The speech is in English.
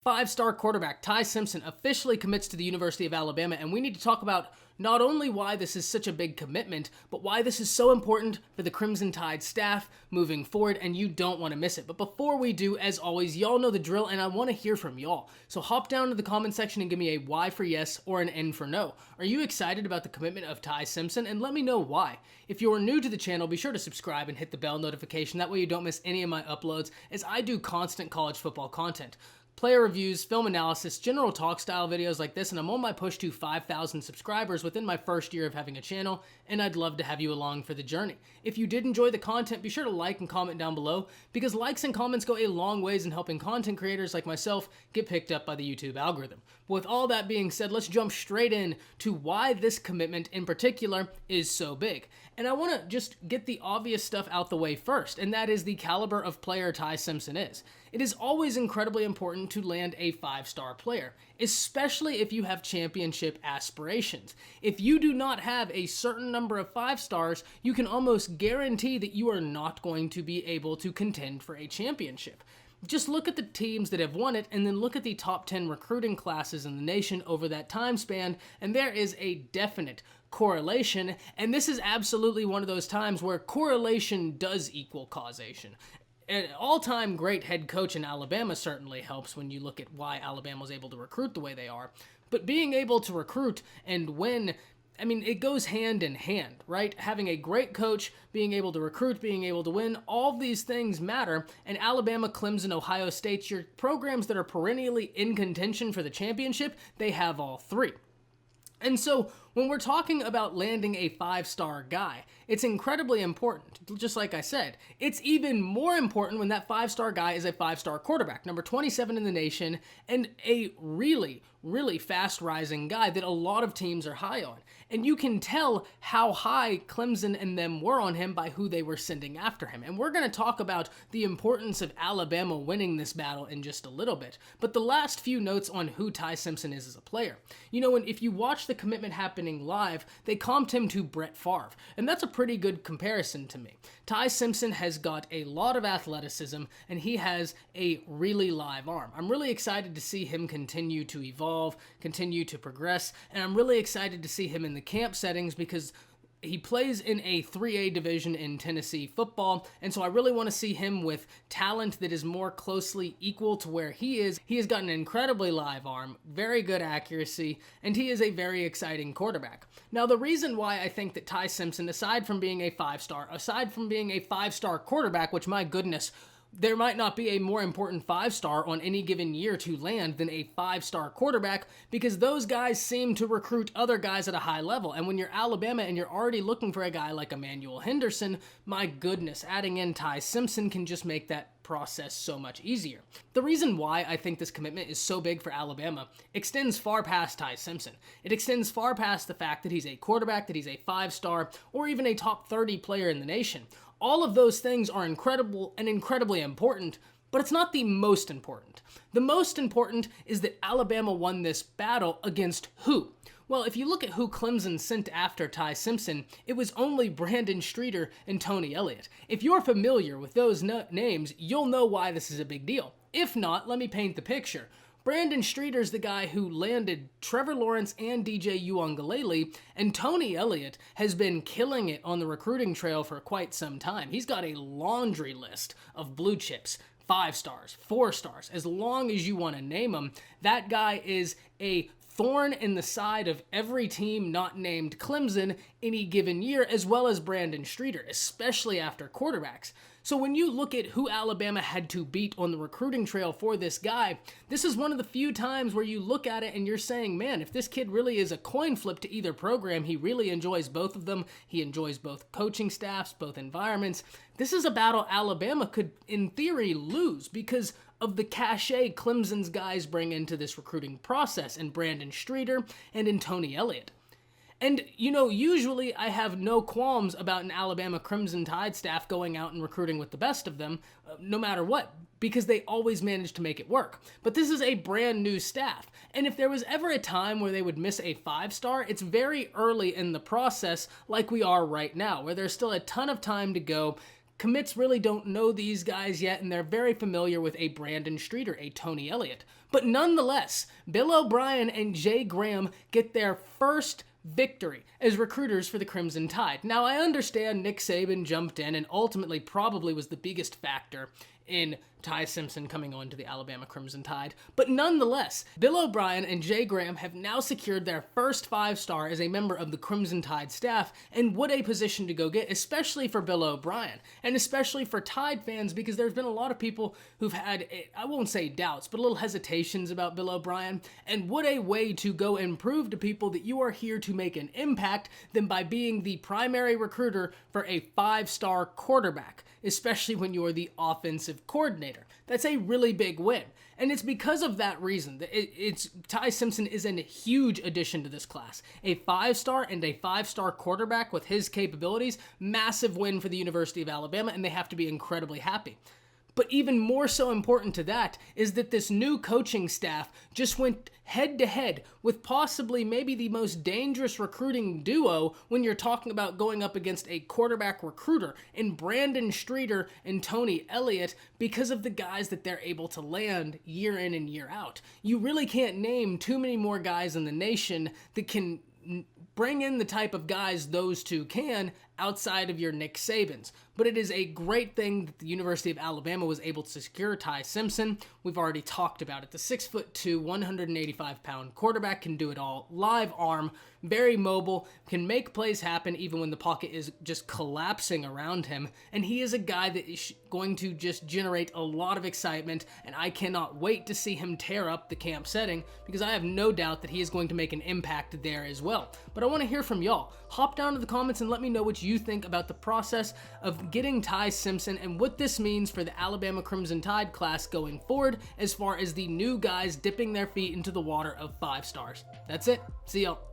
Five-star quarterback Ty Simpson officially commits to the University of Alabama, and we need to talk about not only why this is such a big commitment, but why this is so important for the Crimson Tide staff moving forward, and you don't want to miss it. But before we do, as always, y'all know the drill, and I want to hear from y'all. So hop down to the comment section and give me a Y for yes or an N for no. Are you excited about the commitment of Ty Simpson? And let me know why. If you're new to the channel, be sure to subscribe and hit the bell notification. That way you don't miss any of my uploads, as I do constant college football content. Player reviews, film analysis, general talk style videos like this, and I'm on my push to 5,000 subscribers within my first year of having a channel, and I'd love to have you along for the journey. If you did enjoy the content, be sure to like and comment down below, because likes and comments go a long ways in helping content creators like myself get picked up by the YouTube algorithm. But with all that being said, let's jump straight in to why this commitment in particular is so big. And I want to just get the obvious stuff out the way first, and that is the caliber of player Ty Simpson is. It is always incredibly important to land a five-star player, especially if you have championship aspirations. If you do not have a certain number of 5 stars, you can almost guarantee that you are not going to be able to contend for a championship. Just look at the teams that have won it, and then look at the top 10 recruiting classes in the nation over that time span, and there is a definite correlation, and this is absolutely one of those times where correlation does equal causation. An all-time great head coach in Alabama certainly helps when you look at why Alabama was able to recruit the way they are. But being able to recruit and win, I mean, it goes hand in hand, right? Having a great coach, being able to recruit, being able to win, all these things matter. And Alabama, Clemson, Ohio State, your programs that are perennially in contention for the championship, they have all three. And so when we're talking about landing a 5-star guy, it's incredibly important. Just like I said, it's even more important when that 5-star guy is a 5-star quarterback, number 27 in the nation, and a really fast rising guy that a lot of teams are high on. And you can tell how high Clemson and them were on him by who they were sending after him. And we're going to talk about the importance of Alabama winning this battle in just a little bit. But the last few notes on who Ty Simpson is as a player. You know, if you watch the commitment happening live, they comped him to Brett Favre. And that's a pretty good comparison to me. Ty Simpson has got a lot of athleticism, and he has a really live arm. I'm really excited to see him continue to evolve, continue to progress, and I'm really excited to see him in the camp settings because he plays in a 3A division in Tennessee football, and so I really want to see him with talent that is more closely equal to where he is. He has got an incredibly live arm, very good accuracy, and he is a very exciting quarterback. Now, the reason why I think that Ty Simpson, aside from being a 5-star quarterback, which, my goodness, there might not be a more important 5-star on any given year to land than a 5-star quarterback, because those guys seem to recruit other guys at a high level. And when you're Alabama and you're already looking for a guy like Emmanuel Henderson, my goodness, adding in Ty Simpson can just make that process so much easier. The reason why I think this commitment is so big for Alabama extends far past Ty Simpson. It extends far past the fact that he's a quarterback, that he's a 5-star, or even a top 30 player in the nation. All of those things are incredible and incredibly important, but it's not the most important. The most important is that Alabama won this battle against who? Well, if you look at who Clemson sent after Ty Simpson, it was only Brandon Streeter and Tony Elliott. If you're familiar with those names, you'll know why this is a big deal. If not, let me paint the picture. Brandon Streeter's the guy who landed Trevor Lawrence and DJ Uiagalelei, and Tony Elliott has been killing it on the recruiting trail for quite some time. He's got a laundry list of blue chips, 5 stars, 4 stars, as long as you want to name them. That guy is a thorn in the side of every team not named Clemson any given year, as well as Brandon Streeter, especially after quarterbacks. So when you look at who Alabama had to beat on the recruiting trail for this guy, this is one of the few times where you look at it and you're saying, man, if this kid really is a coin flip to either program, he really enjoys both of them, he enjoys both coaching staffs, both environments. This is a battle Alabama could, in theory, lose because of the cachet Clemson's guys bring into this recruiting process in Brandon Streeter and in Tony Elliott. And, you know, usually I have no qualms about an Alabama Crimson Tide staff going out and recruiting with the best of them, no matter what, because they always manage to make it work. But this is a brand new staff, and if there was ever a time where they would miss a 5-star, it's very early in the process like we are right now, where there's still a ton of time to go. Commits really don't know these guys yet, and they're very familiar with a Brandon Streeter, a Tony Elliott. But nonetheless, Bill O'Brien and Jay Graham get their first victory as recruiters for the Crimson Tide. Now, I understand Nick Saban jumped in and ultimately probably was the biggest factor in Ty Simpson coming on to the Alabama Crimson Tide, but nonetheless, Bill O'Brien and Jay Graham have now secured their first 5-star as a member of the Crimson Tide staff, and what a position to go get, especially for Bill O'Brien, and especially for Tide fans, because there's been a lot of people who've had, I won't say doubts, but little hesitations about Bill O'Brien, and what a way to go and prove to people that you are here to make an impact than by being the primary recruiter for a 5-star quarterback, especially when you're the offensive coordinator. That's a really big win. And it's because of that reason that Ty Simpson is a huge addition to this class. A 5-star and a 5-star quarterback with his capabilities, massive win for the University of Alabama, and they have to be incredibly happy. But even more so important to that is that this new coaching staff just went head-to-head with possibly maybe the most dangerous recruiting duo when you're talking about going up against a quarterback recruiter in Brandon Streeter and Tony Elliott because of the guys that they're able to land year in and year out. You really can't name too many more guys in the nation that can bring in the type of guys those two can outside of your Nick Sabans. But it is a great thing that the University of Alabama was able to secure Ty Simpson. We've already talked about it. The 6'2", 185-pound quarterback can do it all. Live arm, very mobile, can make plays happen even when the pocket is just collapsing around him. And he is a guy that is going to just generate a lot of excitement, and I cannot wait to see him tear up the camp setting because I have no doubt that he is going to make an impact there as well. But I want to hear from y'all. Hop down to the comments and let me know what you think about the process of getting Ty Simpson and what this means for the Alabama Crimson Tide class going forward as far as the new guys dipping their feet into the water of 5 stars. That's it. See y'all.